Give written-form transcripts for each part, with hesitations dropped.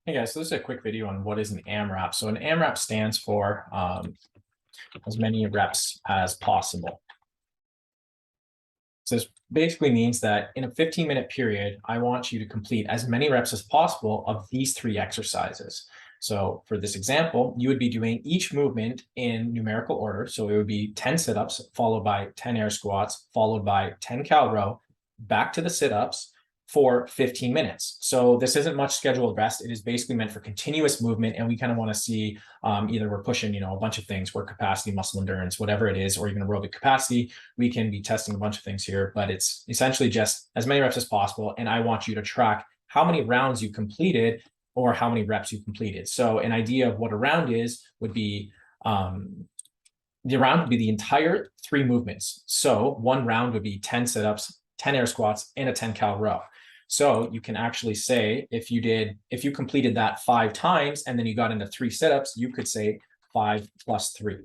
Hey guys, so this is a quick video on what is an amrap. So an amrap stands for as many reps as possible. So this basically means that in a 15-minute period, I want you to complete as many reps as possible of these three exercises. So for this example, you would be doing each movement in numerical order. So it would be 10 sit-ups followed by 10 air squats, followed by 10 cal row, back to the sit-ups, for 15 minutes. So this isn't much scheduled rest. It is basically meant for continuous movement. And we kind of want to see either we're pushing, a bunch of things, work capacity, muscle endurance, whatever it is, or even aerobic capacity. We can be testing a bunch of things here, but it's essentially just as many reps as possible. And I want you to track how many rounds you completed or how many reps you completed. So an idea of what a round is would be the round would be the entire three movements. So one round would be 10 sit-ups, 10 air squats, and a 10 cal row. So you can actually say if you completed that 5 times and then you got into 3 sit-ups, you could say 5 plus 3.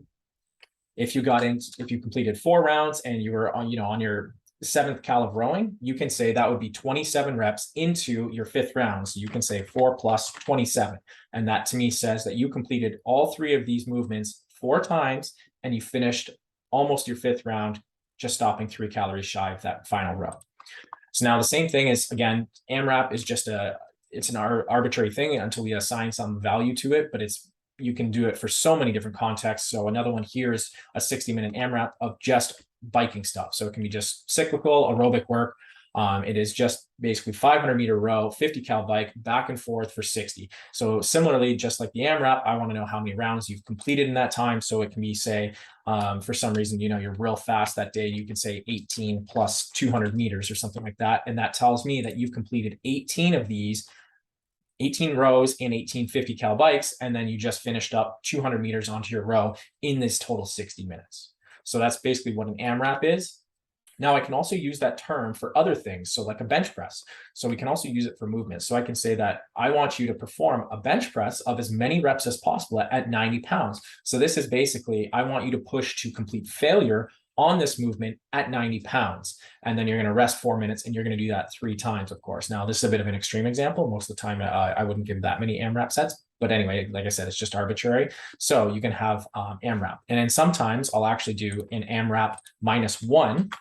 If you completed 4 rounds and you were on your 7th cal of rowing, you can say that would be 27 reps into your 5th round. So you can say 4 plus 27. And that to me says that you completed all 3 of these movements 4 times and you finished almost your 5th round, just stopping 3 calories shy of that final row. So now the same thing is, again, AMRAP is just it's an arbitrary thing until we assign some value to it, but you can do it for so many different contexts. So another one here is a 60-minute AMRAP of just biking stuff. So it can be just cyclical aerobic work. It is just basically 500-meter row, 50 cal bike, back and forth for 60. So similarly, just like the AMRAP, I want to know how many rounds you've completed in that time. So it can be, say, for some reason, you're real fast that day, you can say 18 plus 200 meters or something like that. And that tells me that you've completed 18 of these, 18 rows in 18 50 cal bikes, and then you just finished up 200 meters onto your row in this total 60 minutes. So that's basically what an AMRAP is. Now I can also use that term for other things. So like a bench press. So we can also use it for movement. So I can say that I want you to perform a bench press of as many reps as possible at 90 pounds. So this is basically, I want you to push to complete failure on this movement at 90 pounds. And then you're going to rest 4 minutes and you're going to do that 3 times, of course. Now this is a bit of an extreme example. Most of the time I wouldn't give that many AMRAP sets. But anyway, like I said, it's just arbitrary. So you can have AMRAP. And then sometimes I'll actually do an AMRAP -1.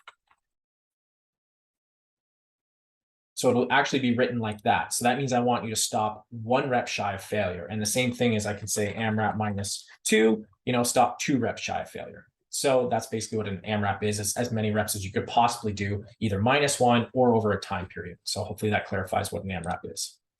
So it'll actually be written like that. So that means I want you to stop 1 rep shy of failure. And the same thing is I can say AMRAP -2, stop 2 reps shy of failure. So that's basically what an AMRAP is as many reps as you could possibly do, either -1 or over a time period. So hopefully that clarifies what an AMRAP is.